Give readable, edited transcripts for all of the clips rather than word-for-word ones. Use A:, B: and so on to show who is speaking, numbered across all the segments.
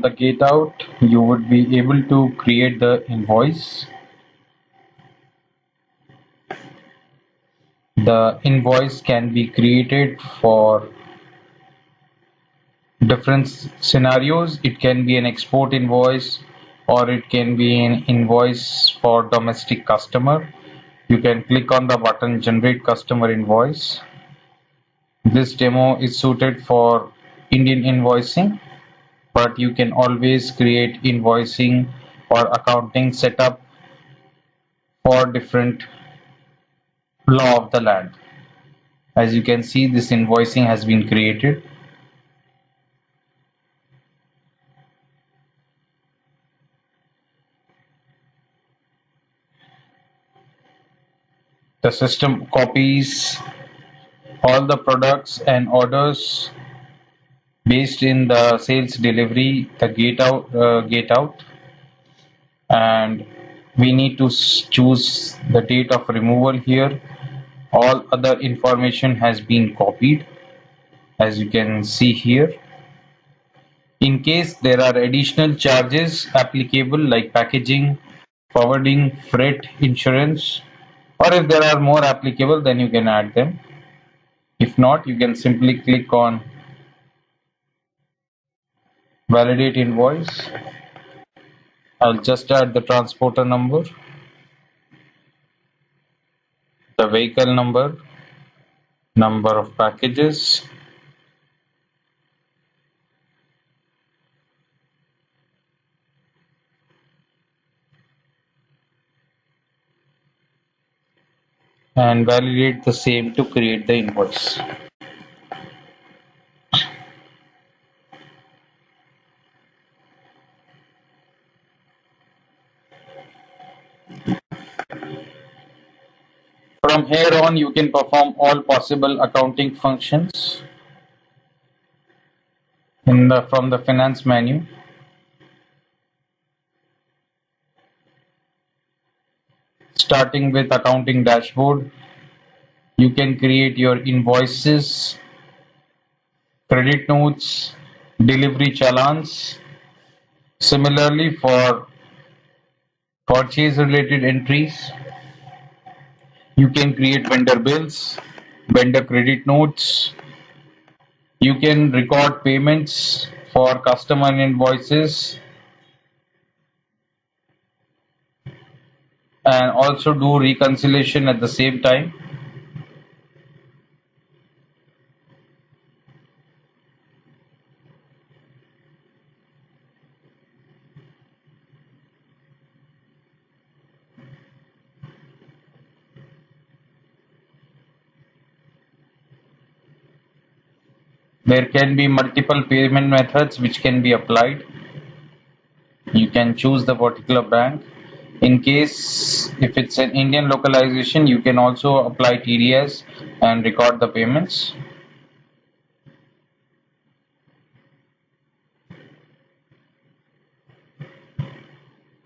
A: From the gate out, you would be able to create the invoice. The invoice can be created for different scenarios. It can be an export invoice or it can be an invoice for domestic customer. You can click on the button generate customer invoice. This demo is suited for Indian invoicing, but you can always create invoicing or accounting setup for different law of the land. As you can see, this invoicing has been created. The system copies all the products and orders based in the sales delivery, the gate out, and we need to choose the date of removal here. All other information has been copied, as you can see here. In case there are additional charges applicable like packaging, forwarding, freight, insurance, or if there are more applicable, then you can add them. If not, you can simply click on validate invoice. I'll just add the transporter number, the vehicle number, number of packages, and validate the same to create the invoice. From here on, you can perform all possible accounting functions from the finance menu. Starting with accounting dashboard, you can create your invoices, credit notes, delivery challans. Similarly, for purchase related entries, you can create vendor bills, vendor credit notes. You can record payments for customer invoices and also do reconciliation at the same time. There can be multiple payment methods which can be applied. You can choose the particular bank. In case if it's an Indian localization, you can also apply TDS and record the payments.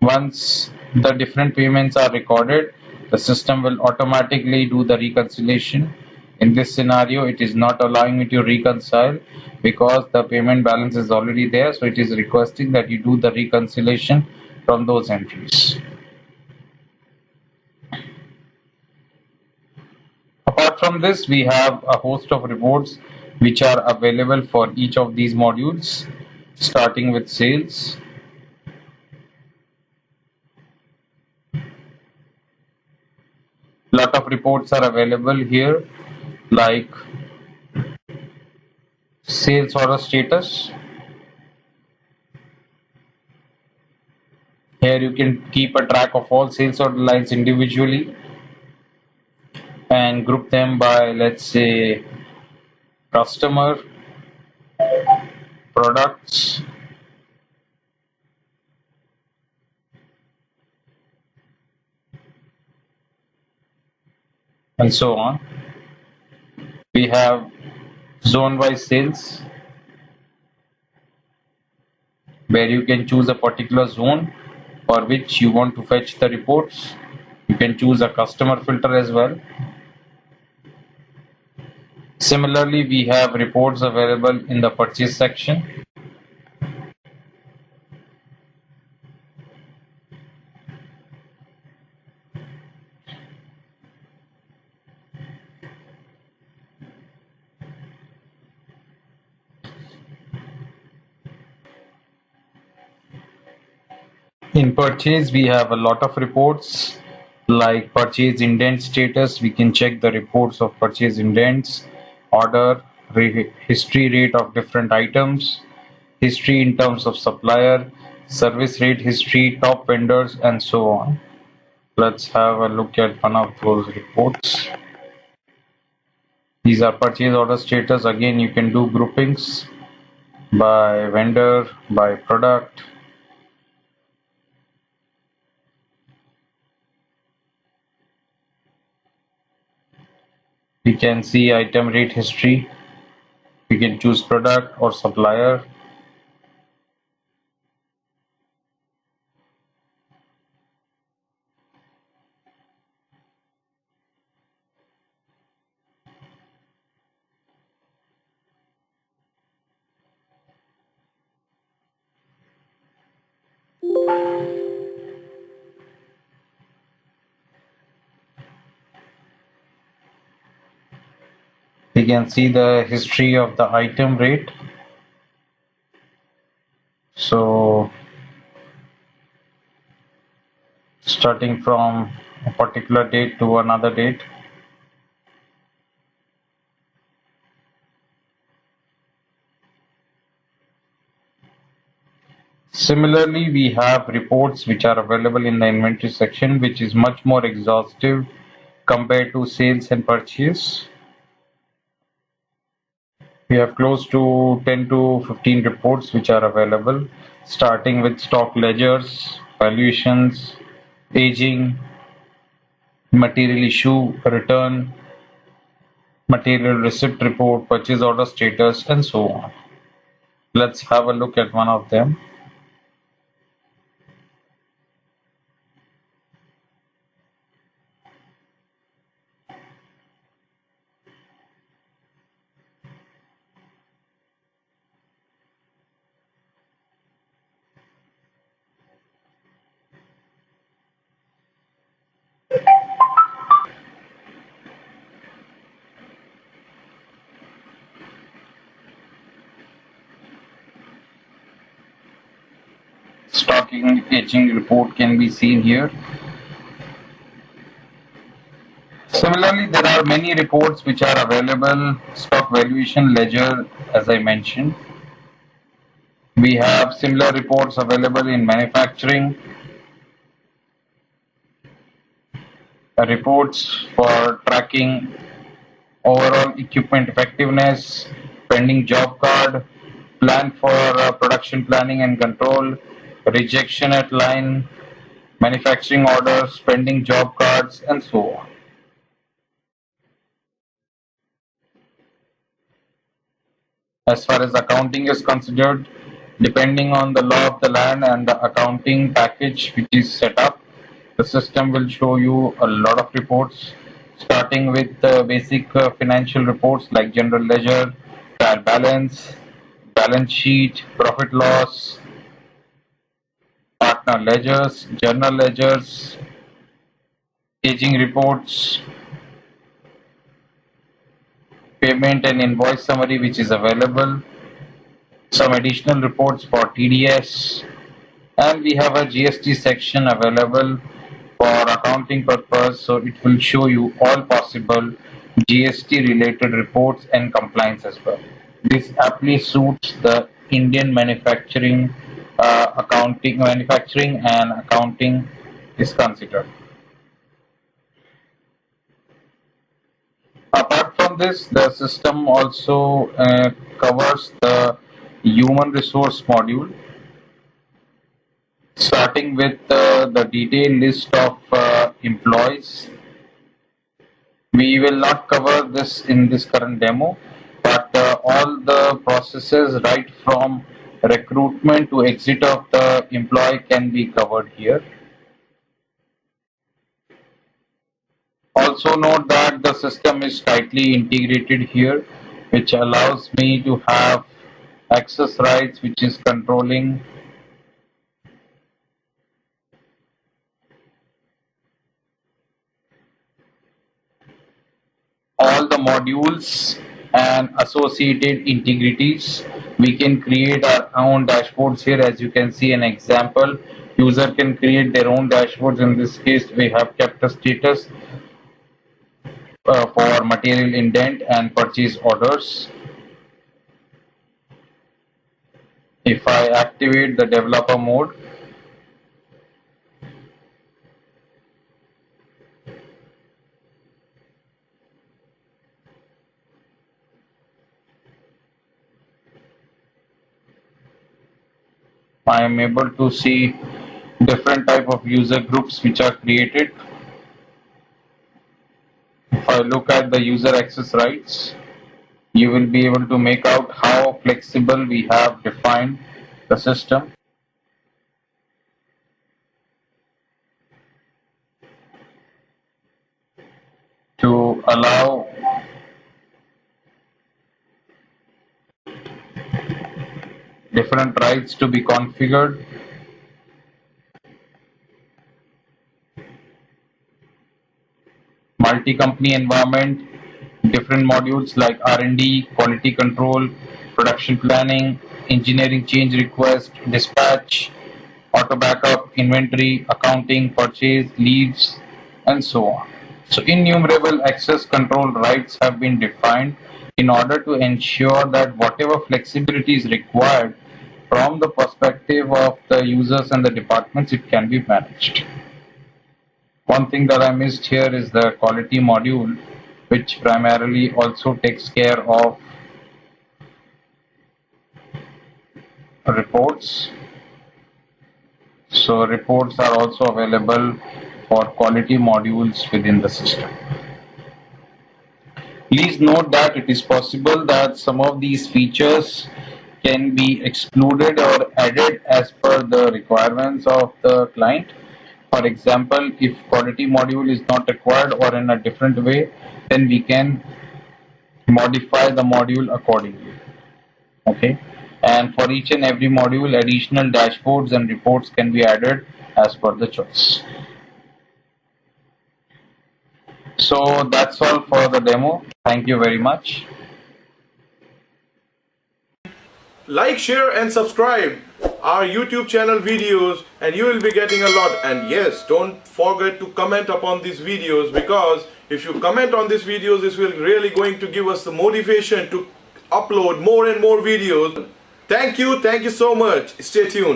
A: Once the different payments are recorded, the system will automatically do the reconciliation. In this scenario, it is not allowing me to reconcile because the payment balance is already there, so it is requesting that you do the reconciliation from those entries. Apart from this, we have a host of reports which are available for each of these modules, starting with sales. Lot of reports are available here, like sales order status. Here you can keep a track of all sales order lines individually and group them by, let's say, customer, products, and so on. We have zone-wise sales, where you can choose a particular zone for which you want to fetch the reports. You can choose a customer filter as well. Similarly, we have reports available in the purchase section. In purchase, we have a lot of reports like purchase indent status. We can check the reports of purchase indents, order, history rate of different items, history in terms of supplier, service rate history, top vendors, and so on. Let's have a look at one of those reports. These are purchase order status. Again, you can do groupings by vendor, by product. We can see item rate history. We can choose product or supplier. We can see the history of the item rate. So starting from a particular date to another date. Similarly, we have reports which are available in the inventory section, which is much more exhaustive compared to sales and purchase. We have close to 10 to 15 reports which are available, starting with stock ledgers, valuations, aging, material issue, return, material receipt report, purchase order status, and so on. Let's have a look at one of them. Stocking aging report can be seen here. Similarly, there are many reports which are available. Stock valuation ledger, as I mentioned. We have similar reports available in manufacturing, reports for tracking overall equipment effectiveness, pending job card, plan for production planning and control, rejection at line, manufacturing orders, pending job cards, and so on. As far as accounting is considered, depending on the law of the land and the accounting package which is set up, the system will show you a lot of reports, starting with basic financial reports like general ledger, trial balance, balance sheet, profit loss, partner ledgers, journal ledgers, aging reports, payment and invoice summary which is available, some additional reports for TDS, and we have a GST section available for accounting purpose, so it will show you all possible GST related reports and compliance as well. This aptly suits the Indian manufacturing and accounting is considered. Apart from this, the system also covers the human resource module, starting with the detailed list of employees. We will not cover this in this current demo, but all the processes right from recruitment to exit of the employee can be covered here. Also note that the system is tightly integrated here, which allows me to have access rights, which is controlling all the modules and associated integrities. We can create our own dashboards here. As you can see an example, user can create their own dashboards. In this case, we have kept a status for material indent and purchase orders. If I activate the developer mode, I am able to see different type of user groups which are created. If I look at the user access rights, you will be able to make out how flexible we have defined the system to allow different rights to be configured. Multi-company environment, different modules like R&D, quality control, production planning, engineering change request, dispatch, auto backup, inventory, accounting, purchase, leads, and so on. So innumerable access control rights have been defined in order to ensure that whatever flexibility is required from the perspective of the users and the departments, it can be managed. One thing that I missed here is the quality module, which primarily also takes care of reports. So reports are also available for quality modules within the system. Please note that it is possible that some of these features can be excluded or added as per the requirements of the client. For example, if quality module is not required or in a different way, then we can modify the module accordingly. Okay. And for each and every module, additional dashboards and reports can be added as per the choice. So that's all for the demo. Thank you very much.
B: Like, share and subscribe our YouTube channel videos and you will be getting a lot. And yes, don't forget to comment upon these videos, because if you comment on these videos, this will really going to give us the motivation to upload more and more videos. Thank you so much. Stay tuned.